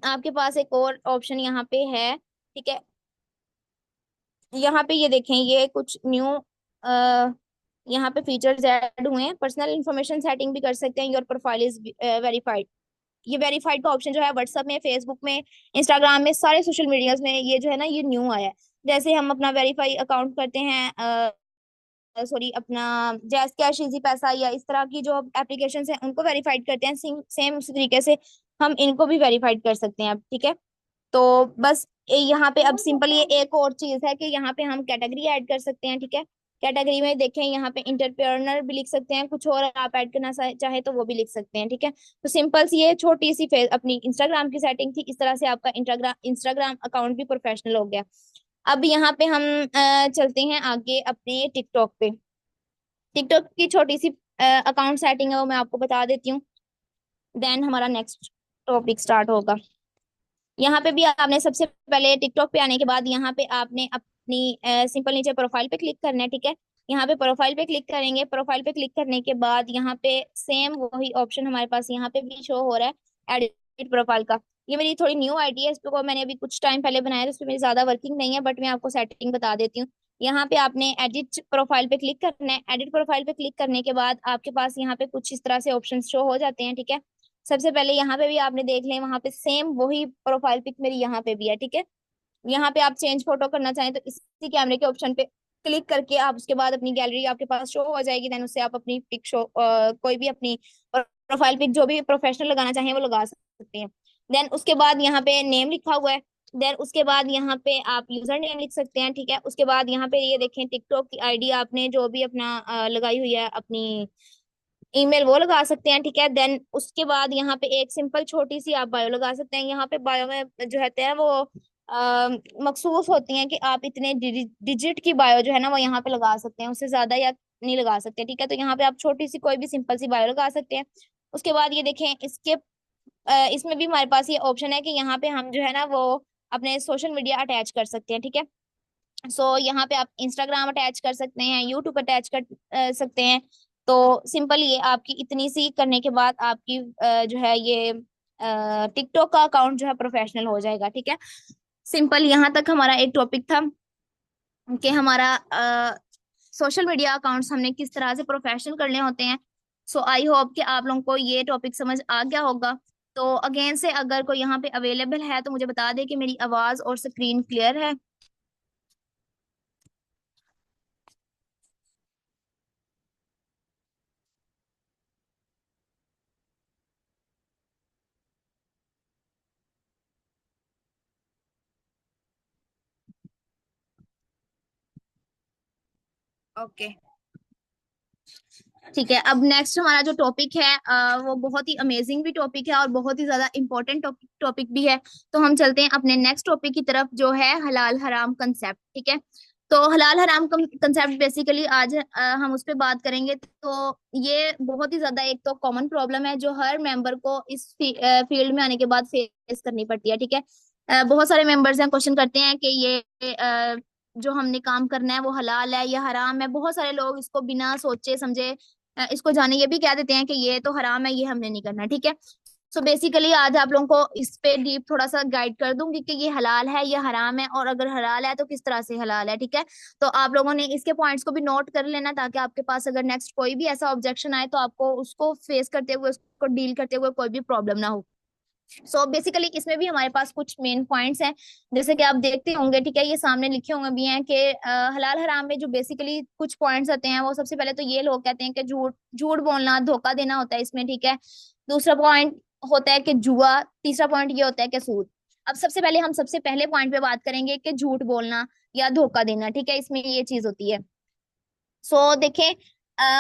आपके पास एक और ऑप्शन यहाँ पे है, ठीक है। यहाँ पे ये देखें, ये कुछ न्यू यहाँ पे फीचर्स ऐड हुए हैं। पर्सनल इन्फॉर्मेशन सेटिंग भी कर सकते हैं, योर प्रोफाइल इज वेरीफाइड। ये वेरीफाइड का ऑप्शन जो है व्हाट्सएप में, फेसबुक में, इंस्टाग्राम में, सारे सोशल मीडियाज में ये जो है ना ये न्यू आया है। जैसे हम अपना वेरीफाई अकाउंट करते हैं, सॉरी अपना जैस कैश, इजी पैसा, या इस तरह की जो एप्लीकेशन है उनको वेरीफाइड करते हैं, सेम उसी तरीके से हम इनको भी वेरीफाइड कर सकते हैं अब, ठीक है। तो बस यहाँ पे अब सिंपल ये एक और चीज है कि यहाँ पे हम कैटेगरी ऐड कर सकते हैं, ठीक है। कैटेगरी में देखें यहाँ पे इंटरप्रेन्योर भी लिख सकते हैं, कुछ और आप ऐड करना चाहे तो वो भी लिख सकते हैं, ठीक है। तो सिंपल सी ये छोटी सी फेस अपनी इंस्टाग्राम की सेटिंग थी, इस तरह से आपका इंस्टाग्राम अकाउंट भी प्रोफेशनल हो गया। अब यहाँ पे हम चलते हैं आगे अपने टिकटॉक पे। टिकटॉक की छोटी सी अकाउंट सेटिंग है वो मैं आपको बता देती हूँ। देन हमारा नेक्स्ट टॉपिक स्टार्ट होगा। यहाँ पे भी आपने सबसे पहले टिकटॉक पे आने के बाद यहाँ पे आपने अपनी सिंपल नीचे प्रोफाइल पे क्लिक करना है, ठीक है। यहाँ पे प्रोफाइल पे क्लिक करेंगे। प्रोफाइल पे क्लिक करने के बाद यहाँ पे सेम वही ऑप्शन हमारे पास यहाँ पे भी शो हो रहा है, एडिट प्रोफाइल का। ये मेरी थोड़ी न्यू आईडी है, इसको मैंने अभी कुछ टाइम पहले बनाया था, इसमें मेरी ज्यादा वर्किंग नहीं है, बट मैं आपको सेटिंग बता देती हूँ। यहाँ पे आपने एडिट प्रोफाइल पे क्लिक करना है। एडिट प्रोफाइल पे क्लिक करने के बाद आपके पास यहाँ पे कुछ इस तरह से ऑप्शन शो हो जाते हैं, ठीक है। सबसे पहले यहाँ पे भी आपने देख लें, वहां पे सेम वही प्रोफाइल पिक मेरी यहाँ पे भी है, ठीक है। यहाँ पे आप चेंज फोटो करना चाहें तो इसी कैमरे के ऑप्शन पे क्लिक करके आप उसके बाद अपनी गैलरी आपके पास शो हो जाएगी। देन उससे आप अपनी पिक शो कोई भी अपनी प्रोफाइल पिक जो भी प्रोफेशनल लगाना चाहें वो लगा सकते हैं। देन उसके बाद यहाँ पे नेम लिखा हुआ है। देन उसके बाद यहाँ पे आप यूजर नेम लिख सकते हैं, ठीक है। उसके बाद यहाँ पे ये देखें, टिकटॉक की आईडी आपने जो भी अपना लगाई हुई है, अपनी ईमेल, वो लगा सकते हैं, ठीक है। देन उसके बाद यहाँ पे एक सिंपल छोटी सी आप बायो लगा सकते हैं। यहाँ पे बायो में जो रहते हैं वो मखसूस होती हैं कि आप इतने डिजिट की बायो जो है ना वो यहाँ पे लगा सकते हैं, उससे ज्यादा या नहीं लगा सकते, ठीक है। तो यहाँ पे आप छोटी सी कोई भी सिंपल सी बायो लगा सकते हैं। उसके बाद ये देखें, इसके इसमें भी हमारे पास ये ऑप्शन है कि यहाँ पे हम जो है ना वो अपने सोशल मीडिया अटैच कर सकते हैं, ठीक है। सो यहाँ पे आप इंस्टाग्राम अटैच कर सकते हैं, यूट्यूब अटैच कर सकते हैं। तो सिंपल ये आपकी इतनी सी करने के बाद आपकी जो है ये टिकटॉक का अकाउंट जो है प्रोफेशनल हो जाएगा, ठीक है। सिंपल यहाँ तक हमारा एक टॉपिक था कि हमारा सोशल मीडिया अकाउंट्स हमने किस तरह से प्रोफेशनल करने होते हैं। सो आई होप कि आप लोगों को ये टॉपिक समझ आ गया होगा। तो अगेन से अगर कोई यहाँ पे अवेलेबल है तो मुझे बता दे कि मेरी आवाज और स्क्रीन क्लियर है। ओके, ठीक है। अब नेक्स्ट हमारा जो टॉपिक है वो बहुत ही अमेजिंग भी टॉपिक है और बहुत ही ज्यादा इंपॉर्टेंट टॉपिक टॉपिक भी है। तो हम चलते हैं अपने नेक्स्ट टॉपिक की तरफ, जो है हलाल हराम कंसेप्ट, ठीक है। तो हलाल हराम कंसेप्ट बेसिकली आज हम उस पर बात करेंगे। तो ये बहुत ही ज्यादा एक तो कॉमन प्रॉब्लम है जो हर मेंबर को इस फील्ड में आने के बाद फेस करनी पड़ती है, ठीक है। बहुत सारे मेंबर्स हैं, क्वेश्चन करते हैं कि ये जो हमने काम करना है वो हलाल है या हराम है। बहुत सारे लोग इसको बिना सोचे समझे इसको जाने ये भी कह देते हैं कि ये तो हराम है, ये हमने नहीं करना, ठीक है। सो बेसिकली आज आप लोगों को इस पे डीप थोड़ा सा गाइड कर दूंगी कि ये हलाल है या हराम है, और अगर हलाल है तो किस तरह से हलाल है, ठीक है। तो आप लोगों ने इसके पॉइंट्स को भी नोट कर लेना, ताकि आपके पास अगर नेक्स्ट कोई भी ऐसा ऑब्जेक्शन आए तो आपको उसको फेस करते हुए, उसको डील करते हुए कोई भी प्रॉब्लम ना हो। सो बेसिकली इसमें भी हमारे पास कुछ मेन पॉइंट्स हैं, जैसे कि आप देखते होंगे, ठीक है। ये सामने लिखे होंगे भी हैं कि हलाल हराम में जो बेसिकली कुछ पॉइंट्स आते हैं, वो सबसे पहले तो ये लोग कहते हैं कि झूठ झूठ बोलना, धोखा देना होता है इसमें, ठीक है। दूसरा पॉइंट होता है कि जुआ। तीसरा पॉइंट ये होता है कि सूद। अब सबसे पहले हम सबसे पहले पॉइंट पे बात करेंगे कि झूठ बोलना या धोखा देना, ठीक है, इसमें ये चीज होती है। सो देखें,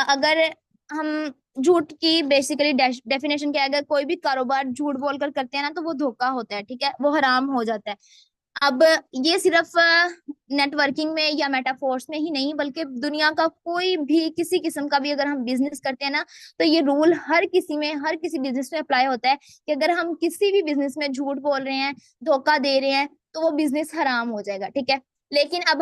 अगर हम झूठ की बेसिकली डेफिनेशन क्या है, अगर कोई भी कारोबार झूठ बोलकर करते हैं ना तो वो धोखा होता है, ठीक है, वो हराम हो जाता है। अब ये सिर्फ नेटवर्किंग में या मेटाफोर्स में ही नहीं, बल्कि दुनिया का कोई भी किसी किस्म का भी अगर हम बिजनेस करते हैं ना, तो ये रूल हर किसी में, हर किसी बिजनेस में अप्लाई होता है कि अगर हम किसी भी बिजनेस में झूठ बोल रहे हैं, धोखा दे रहे हैं, तो वो बिजनेस हराम हो जाएगा, ठीक है। लेकिन अब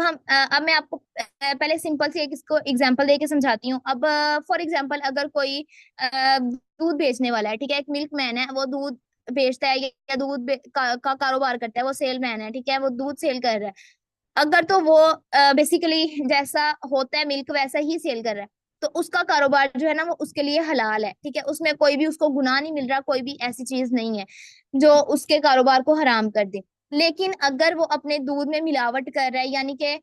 मैं आपको पहले सिंपल सी एक इसको एग्जांपल दे के समझाती हूँ। अब फॉर एग्जांपल अगर कोई दूध बेचने वाला है, ठीक है, एक मिल्क मैन है, वो दूध बेचता है या दूध का कारोबार करता है, वो सेल मैन है, ठीक है, वो दूध सेल कर रहा है। अगर तो वो बेसिकली जैसा होता है मिल्क वैसा ही सेल कर रहा है, तो उसका कारोबार जो है ना वो उसके लिए हलाल है, ठीक है। उसमें कोई भी उसको गुनाह नहीं मिल रहा, कोई भी ऐसी चीज नहीं है जो उसके कारोबार को हराम कर दे। लेकिन अगर वो अपने दूध में मिलावट कर रहा है, यानी कि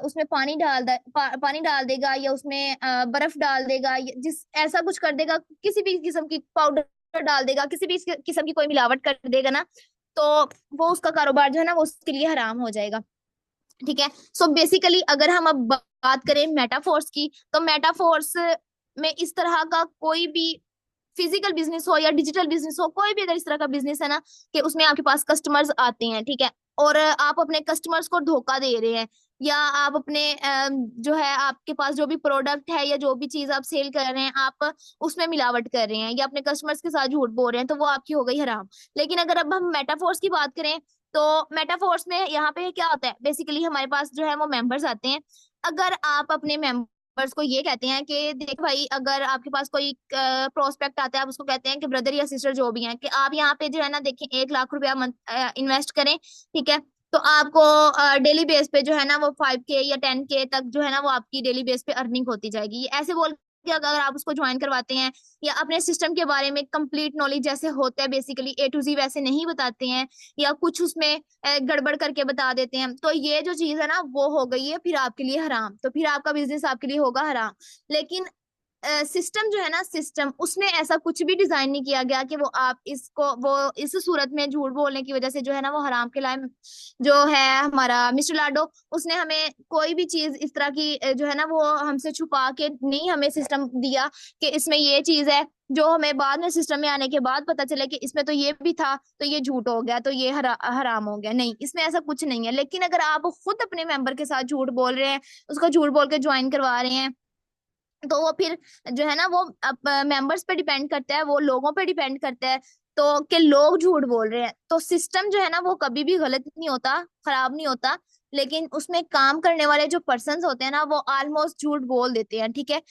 उसमें पानी डाल देगा, या उसमें बर्फ डाल देगा, जिस ऐसा कुछ कर देगा, किसी भी किस्म की पाउडर डाल देगा, किसी भी किस्म की कोई मिलावट कर देगा ना, तो वो उसका कारोबार जो है ना वो उसके लिए हराम हो जाएगा, ठीक है। सो बेसिकली अगर हम अब बात करें मेटाफोर्स की, तो मेटाफोर्स में इस तरह का कोई भी फिजिकल बिजनेस हो या डिजिटल बिजनेस हो, कोई भी अगर इस तरह का बिजनेस है ना कि उसमें आपके पास कस्टमर्स आते हैं, ठीक है, और आप अपने कस्टमर्स को धोखा दे रहे हैं, या आप अपने जो है आपके पास जो भी प्रोडक्ट है या जो भी चीज आप सेल कर रहे हैं आप उसमें मिलावट कर रहे हैं या अपने कस्टमर्स के साथ झूठ बोल रहे हैं, तो वो आपकी हो गई हराम। लेकिन अगर अब हम मेटाफोर्स की बात करें तो मेटाफोर्स में यहाँ पे क्या होता है, बेसिकली हमारे पास जो है वो मेंबर्स आते हैं। अगर आप अपने मेंबर्स को ये कहते हैं कि देख भाई, अगर आपके पास कोई प्रोस्पेक्ट आता है, आप उसको कहते हैं कि ब्रदर या सिस्टर जो भी हैं, कि आप यहाँ पे जो है ना देखें 1 लाख रुपया इन्वेस्ट करें, ठीक है। तो आपको डेली बेस पे जो है ना वो 5K या 10K तक जो है ना वो आपकी डेली बेस पे अर्निंग होती जाएगी। ये ऐसे बोल के अगर आप उसको ज्वाइन करवाते हैं या अपने सिस्टम के बारे में कंप्लीट नॉलेज जैसे होता है, बेसिकली A to Z वैसे नहीं बताते हैं या कुछ उसमें गड़बड़ करके बता देते हैं, तो ये जो चीज है ना वो हो गई है फिर आपके लिए हराम, तो फिर आपका बिजनेस आपके लिए होगा हराम। लेकिन सिस्टम जो है ना, सिस्टम उसमें ऐसा कुछ भी डिजाइन नहीं किया गया कि वो आप इसको वो इस सूरत में झूठ बोलने की वजह से जो है ना वो हराम के लायक। जो है हमारा मिस्टर लाडो, उसने हमें कोई भी चीज इस तरह की जो है ना वो हमसे छुपा के नहीं हमें सिस्टम दिया कि इसमें ये चीज है, जो हमें बाद में सिस्टम में आने के बाद पता चले कि इसमें तो ये भी था, तो ये झूठ हो गया, तो ये हराम हो गया। नहीं, इसमें ऐसा कुछ नहीं है। लेकिन अगर आप खुद अपने मेंबर के साथ झूठ बोल रहे हैं, उसको झूठ बोल के ज्वाइन करवा रहे हैं, तो वो फिर जो है ना वो मेंबर्स पे डिपेंड करता है, वो लोगों पे डिपेंड करता है। तो कि लोग झूठ बोल रहे हैं, तो सिस्टम जो है ना वो कभी भी गलत नहीं होता, खराब नहीं होता। लेकिन उसमें काम करने वाले जो पर्सन्स होते हैं ना वो ऑलमोस्ट झूठ बोल देते हैं, ठीक है।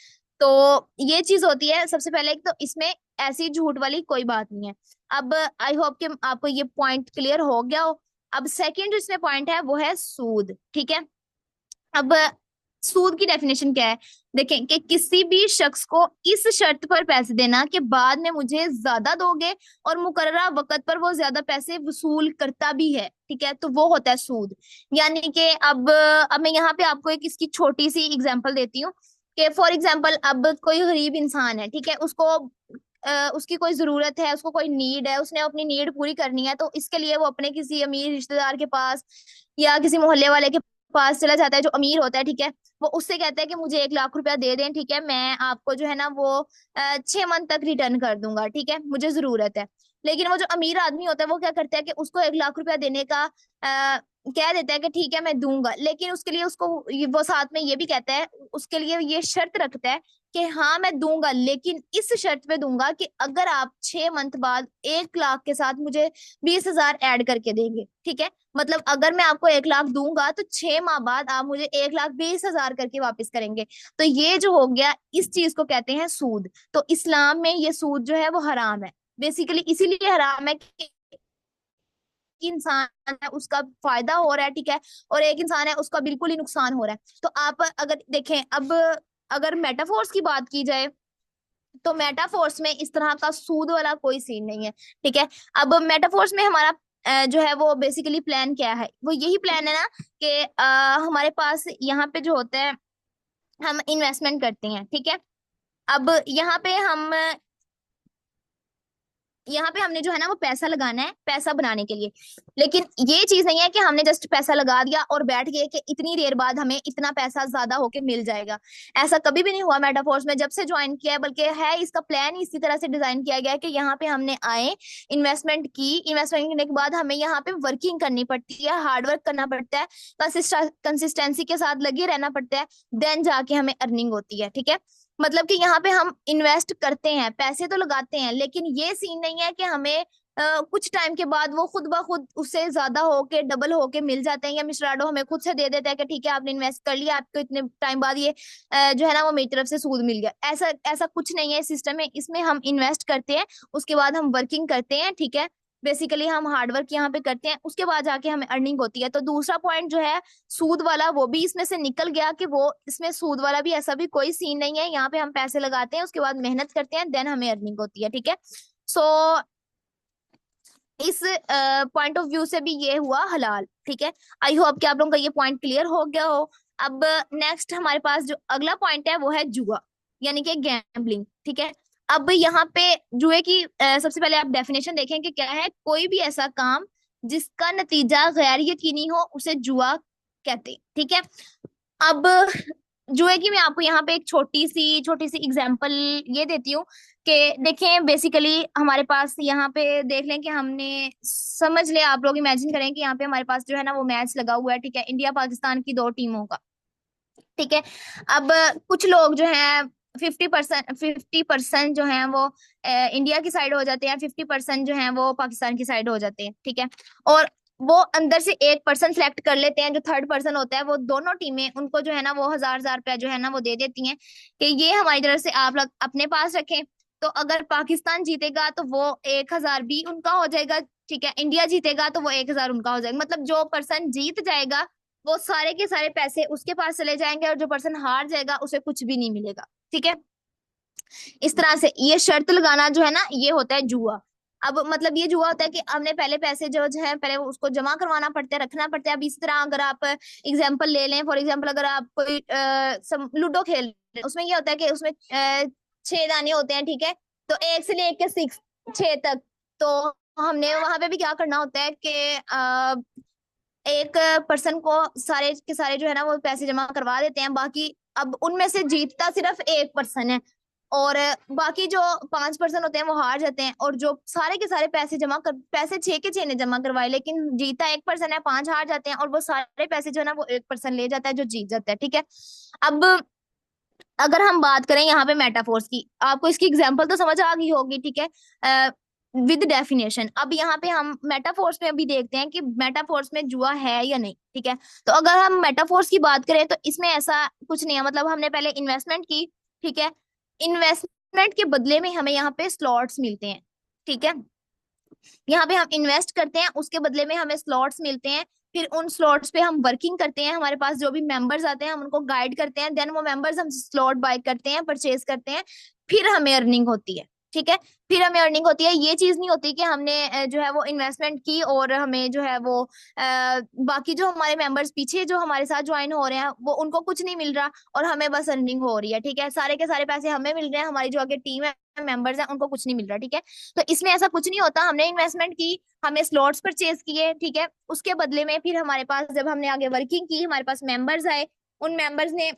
तो ये चीज होती है सबसे पहले। तो इसमें ऐसी झूठ वाली कोई बात नहीं है। अब आई होप कि आपको ये पॉइंट क्लियर हो गया हो। अब सेकंड जो इसमें पॉइंट है वो है सूद, ठीक है। अब सूद की डेफिनेशन क्या है, देखें कि किसी भी शख्स को इस शर्त पर पैसे देना कि बाद में मुझे ज्यादा दोगे और मुकर्ररा वक्त पर वो ज्यादा पैसे वसूल करता भी है, ठीक है, तो वो होता है सूद। यानी कि अब मैं यहाँ पे आपको एक इसकी छोटी सी एग्जांपल देती हूँ कि फॉर एग्जांपल अब कोई गरीब इंसान है, ठीक है, उसको उसकी कोई जरूरत है, उसको कोई नीड है, उसने अपनी नीड पूरी करनी है, तो इसके लिए वो अपने किसी अमीर रिश्तेदार के पास या किसी मोहल्ले वाले के पास चला जाता है जो अमीर होता है, ठीक है। वो उससे कहता है कि मुझे 1 लाख रुपया दे दें, ठीक है, मैं आपको जो है ना वो 6 मंथ तक रिटर्न कर दूंगा, ठीक है, मुझे जरूरत है। लेकिन वो जो अमीर आदमी होता है वो क्या करता है कि उसको 1 लाख रुपया देने का कह देता है कि ठीक है मैं दूंगा, लेकिन उसके लिए उसको वो साथ में ये भी कहता है, उसके लिए ये शर्त रखता है कि हाँ मैं दूंगा, लेकिन इस शर्त पे दूंगा कि अगर आप 6 मंथ बाद 1 लाख के साथ मुझे 20,000 ऐड करके देंगे, ठीक है। मतलब अगर मैं आपको 1 लाख दूंगा तो 6 माह बाद आप मुझे 1,20,000 करके वापस करेंगे। तो ये जो हो गया, इस चीज को कहते हैं सूद। तो इस्लाम में ये सूद जो है वो हराम है। बेसिकली इसीलिए हराम है कि इंसान है उसका फायदा हो रहा है, ठीक है, और एक इंसान है उसका बिल्कुल ही नुकसान हो रहा है। तो आप अगर देखें, अब अगर मेटाफोर्स की बात की जाए तो मेटाफोर्स में इस तरह का सूद वाला कोई सीन नहीं है, ठीक है। अब मेटाफोर्स में हमारा जो है वो बेसिकली प्लान क्या है, वो यही प्लान है ना कि हमारे पास यहाँ पे जो होता है हम इन्वेस्टमेंट करते हैं, ठीक है। अब यहाँ पे हमने जो है ना वो पैसा लगाना है पैसा बनाने के लिए। लेकिन ये चीज नहीं है कि हमने जस्ट पैसा लगा दिया और बैठ गए कि इतनी देर बाद हमें इतना पैसा ज्यादा होके मिल जाएगा। ऐसा कभी भी नहीं हुआ मेटाफोर्स में जब से ज्वाइन किया है, बल्कि है इसका प्लान ही इसी तरह से डिजाइन किया गया है कि यहाँ पे हमने आए, इन्वेस्टमेंट करने के बाद हमें यहाँ पे वर्किंग करनी पड़ती है, हार्डवर्क करना पड़ता है, कंसिस्टेंसी के साथ लगे रहना पड़ता है, देन जाके हमें अर्निंग होती है, ठीक है। मतलब कि यहाँ पे हम इन्वेस्ट करते हैं, पैसे तो लगाते हैं, लेकिन ये सीन नहीं है कि हमें कुछ टाइम के बाद वो खुद ब खुद उससे ज्यादा होके डबल होके मिल जाते हैं, या मिस्राडो हमें खुद से दे देता है कि ठीक है आपने इन्वेस्ट कर लिया, आपको इतने टाइम बाद ये जो है ना वो मेरी तरफ से सूद मिल गया। ऐसा ऐसा कुछ नहीं है सिस्टम में। इसमें हम इन्वेस्ट करते हैं, उसके बाद हम वर्किंग करते हैं, ठीक है, बेसिकली हम हार्डवर्क यहाँ पे करते हैं, उसके बाद जाके हमें अर्निंग होती है। तो दूसरा पॉइंट जो है सूद वाला, वो भी इसमें से निकल गया कि वो इसमें सूद वाला भी ऐसा भी कोई सीन नहीं है। यहाँ पे हम पैसे लगाते हैं, उसके बाद मेहनत करते हैं, देन हमें अर्निंग होती है, ठीक है। सो इस पॉइंट ऑफ व्यू से भी ये हुआ हलाल, ठीक है। आई होप कि आप लोगों का ये पॉइंट क्लियर हो गया हो। अब नेक्स्ट हमारे पास जो अगला पॉइंट है वो है जुआ, यानी कि गैम्बलिंग, ठीक है। अब यहाँ पे जुए की सबसे पहले आप डेफिनेशन देखें कि क्या है, कोई भी ऐसा काम जिसका नतीजा गैर यकीनी हो उसे जुआ कहते हैं, ठीक है। अब जुए की मैं आपको यहाँ पे एक छोटी सी एग्जांपल ये देती हूँ कि देखें, बेसिकली हमारे पास यहाँ पे देख लें कि हमने समझ ले, आप लोग इमेजिन करें कि यहाँ पे हमारे पास जो है ना वो मैच लगा हुआ है, ठीक है, इंडिया पाकिस्तान की दो टीमों का। ठीक है। अब कुछ लोग जो हैं 50% जो हैं वो इंडिया की साइड हो जाते हैं, 50% जो हैं वो पाकिस्तान की साइड हो जाते हैं। ठीक है। और वो अंदर से 1% सेलेक्ट कर लेते हैं, जो थर्ड पर्सन होता है, वो दोनों टीमें उनको जो है ना वो हजार हजार रुपया जो है ना वो दे देती हैं कि ये हमारी तरफ से आप लोग अपने पास रखें। तो अगर पाकिस्तान जीतेगा तो वो 1,000 भी उनका हो जाएगा। ठीक है। इंडिया जीतेगा तो वो 1,000 उनका हो जाएगा। मतलब जो पर्सन जीत जाएगा वो सारे के सारे पैसे उसके पास चले जाएंगे, और जो पर्सन हार जाएगा उसे कुछ भी नहीं मिलेगा। ठीक है। इस तरह से ये शर्त लगाना जो है ना ये होता है जुआ। अब मतलब ये जुआ होता है कि हमने पहले पैसे जो है पहले उसको जमा करवाना पड़ता है, रखना पड़ता है। अब इस तरह अगर आप एग्जाम्पल ले लें, फॉर एग्जाम्पल अगर आप कोई लूडो खेल रहे हैं, उसमें ये होता है कि उसमें 6 दाने होते हैं। ठीक है। तो 1 से लेके 6, 6 तक। तो हमने वहां पे भी क्या करना होता है कि एक पर्सन को सारे के सारे जो है ना वो पैसे जमा करवा देते हैं। बाकी अब उनमें से जीतता सिर्फ एक पर्सन है, और बाकी जो 5% होते हैं वो हार जाते हैं। और जो सारे के सारे पैसे 6 के 6 ने जमा करवाए, लेकिन जीता एक पर्सन है, 5 हार जाते हैं, और वो सारे पैसे जो है ना वो एक पर्सन ले जाता है जो जीत जाता है। ठीक है। अब अगर हम बात करें यहाँ पे मेटाफोर्स की, आपको इसकी एग्जांपल तो समझ आ गई होगी। ठीक है। विद डेफिनेशन, अब यहाँ पे हम मेटाफोर्स में अभी देखते हैं कि मेटाफोर्स में जुआ है या नहीं। ठीक है। तो अगर हम मेटाफोर्स की बात करें तो इसमें ऐसा कुछ नहीं है। मतलब हमने पहले इन्वेस्टमेंट की। ठीक है। इन्वेस्टमेंट के बदले में हमें यहाँ पे स्लॉट्स मिलते हैं। ठीक है। यहाँ पे हम इन्वेस्ट करते हैं, उसके बदले में हमें स्लॉट्स मिलते हैं। फिर उन स्लॉट्स पे हम वर्किंग करते हैं, हमारे पास जो भी मेंबर्स आते हैं हम उनको गाइड करते हैं, देन वो मेंबर्स हम स्लॉट बाय करते हैं, परचेज करते हैं। फिर हमें अर्निंग होती है। ठीक है। फिर हमें अर्निंग होती है। ये चीज नहीं होती कि हमने जो है वो इन्वेस्टमेंट की और हमें जो है वो बाकी जो हमारे मेंबर्स पीछे जो हमारे साथ ज्वाइन हो रहे हैं वो उनको कुछ नहीं मिल रहा और हमें बस अर्निंग हो रही है। ठीक है। सारे के सारे पैसे हमें मिल रहे हैं, हमारी जो आगे टीम है, मेंबर्स हैं, उनको कुछ नहीं मिल रहा। ठीक है। तो इसमें ऐसा कुछ नहीं होता। हमने इन्वेस्टमेंट की, हमें स्लॉट्स परचेज किए। ठीक है। उसके बदले में फिर हमारे पास जब हमने आगे वर्किंग की, हमारे पास मेंबर्स आए, उन मेंबर्स ने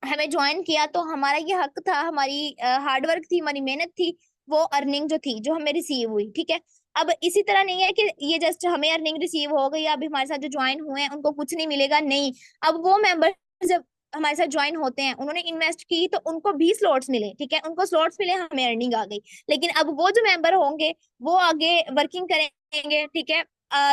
हमें ज्वाइन किया, तो हमारा ये हक था, हमारी हार्डवर्क थी, हमारी मेहनत थी, वो अर्निंग जो थी जो हमें रिसीव हुई। ठीक है। अब इसी तरह नहीं है कि ये जस्ट हमें अर्निंग रिसीव हो गई, अब हमारे साथ जो ज्वाइन हुए हैं उनको कुछ नहीं मिलेगा, नहीं। अब वो मेंबर जब हमारे साथ ज्वाइन होते हैं, उन्होंने इन्वेस्ट की तो उनको भी स्लॉट्स मिले। ठीक है। उनको स्लॉट्स मिले, हमें अर्निंग आ गई। लेकिन अब वो जो मेंबर होंगे वो आगे वर्किंग करेंगे। ठीक है।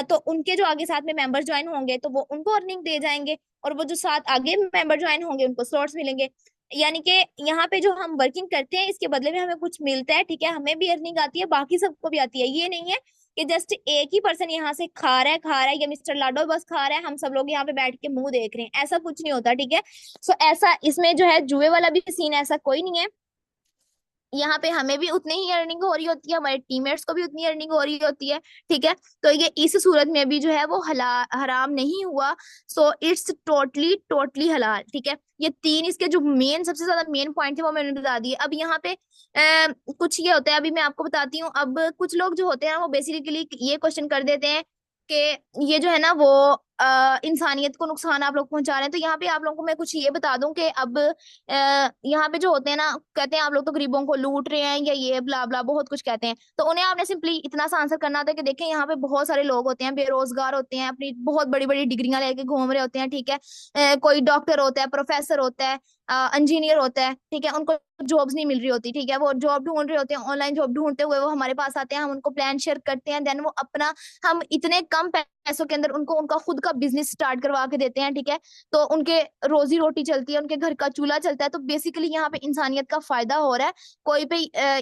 तो उनके जो आगे साथ में मेंबर्स ज्वाइन होंगे तो वो उनको अर्निंग दे जाएंगे, और वो जो साथ आगे मेंबर ज्वाइन होंगे उनको स्लॉट्स मिलेंगे। यानी कि यहाँ पे जो हम वर्किंग करते हैं इसके बदले में हमें कुछ मिलता है। ठीक है। हमें भी अर्निंग आती है, बाकी सबको भी आती है। ये नहीं है कि जस्ट एक ही पर्सन यहाँ से खा रहा है या मिस्टर लाडो बस खा रहा है, हम सब लोग यहाँ पे बैठ के मुंह देख रहे हैं, ऐसा कुछ नहीं होता। ठीक है। सो ऐसा इसमें जो है जुए वाला भी सीन ऐसा कोई नहीं है। यहाँ पे हमें भी उतनी ही अर्निंग हो रही होती है, हमारे टीममेट्स को भी उतनी अर्निंग हो रही होती है। ठीक है। तो ये इस सूरत में भी जो है वो हराम नहीं हुआ। सो इट्स टोटली टोटली हलाल। ठीक है। ये तीन इसके जो मेन सबसे ज्यादा मेन पॉइंट थे वो मैंने बता दिए। अब यहाँ पे कुछ ये होता है, अभी मैं आपको बताती हूँ। अब कुछ लोग जो होते हैं वो बेसिकली ये क्वेश्चन कर देते हैं कि ये जो है ना वो इंसानियत को नुकसान आप लोग पहुंचा रहे हैं। तो यहाँ पे आप लोगों को मैं कुछ ये बता दूं कि अब यहाँ पे जो होते हैं ना, कहते हैं आप लोग तो गरीबों को लूट रहे हैं या ये ब्ला ब्ला बहुत कुछ कहते हैं। तो उन्हें आपने सिंपली इतना सा आंसर करना होता है कि देखें यहाँ पे बहुत सारे लोग होते हैं, बेरोजगार होते हैं, अपनी बहुत बड़ी बड़ी डिग्रियां लेके घूम रहे होते हैं। ठीक है। कोई डॉक्टर होता है, प्रोफेसर होता है, इंजीनियर होता है। ठीक है। उनको जॉब्स नहीं मिल रही होती। ठीक है। वो जॉब ढूंढ रहे होते हैं, ऑनलाइन जॉब ढूंढते हुए वो हमारे पास आते हैं, हम उनको प्लान शेयर करते हैं, देन वो अपना हम इतने कम पैसों के अंदर उनको उनका खुद का बिजनेस स्टार्ट करवा के देते हैं। ठीक है। तो उनके रोजी रोटी चलती है, उनके घर का चूल्हा चलता है। तो बेसिकली यहाँ पे इंसानियत का फायदा हो रहा है। कोई पे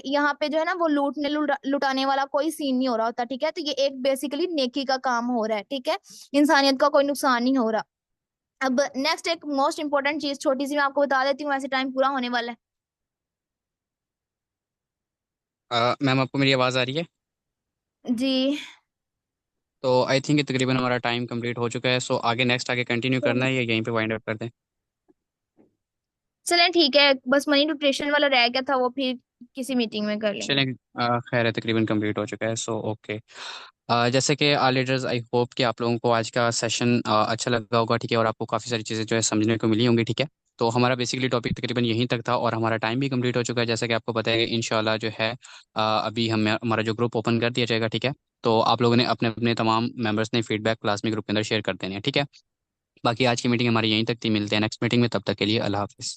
यहाँ पे जो है ना वो लुटाने वाला कोई सीन नहीं हो रहा होता। ठीक है। तो ये एक बेसिकली नेकी का काम हो रहा है। ठीक है। इंसानियत का कोई नुकसान नहीं हो रहा। अब नेक्स्ट एक मोस्ट इंपॉर्टेंट चीज छोटी सी मैं आपको बता देती हूँ, वैसे टाइम पूरा होने वाला है। मैम आपको मेरी आवाज़ आ रही है? जी। तो आई थिंक तकरीबन हमारा टाइम कंप्लीट हो चुका है। सो आगे कंटिन्यू करना है या यहीं पे वाइंड अप कर दें? चलें ठीक है, बस मनी न्यूट्रिशन वाला रह गया था, वो फिर किसी मीटिंग में कर लेंगे। चलें, खैर है, तकरीबन कंप्लीट हो चुका है। So okay. जैसे कि आल लीडर्स, आई होप कि आप लोगों को आज का सेशन अच्छा लगा होगा। ठीक है। और आपको काफ़ी सारी चीज़ें जो है समझने को मिली होंगी। ठीक है। तो हमारा बेसिकली टॉपिक तकरीबन यहीं तक था और हमारा टाइम भी कंप्लीट हो चुका है। जैसा कि आपको पता है कि इंशाल्लाह जो है अभी हम हमारा जो ग्रुप ओपन कर दिया जाएगा, ठीक है। तो आप लोगों ने अपने अपने तमाम मेंबर्स ने फीडबैक क्लास में ग्रुप के अंदर शेयर कर देने हैं, ठीक है। बाकी आज की मीटिंग हमारी यहीं तक थी, मिलते हैं नेक्स्ट मीटिंग में, तब तक के लिए अल्लाह हाफिज़।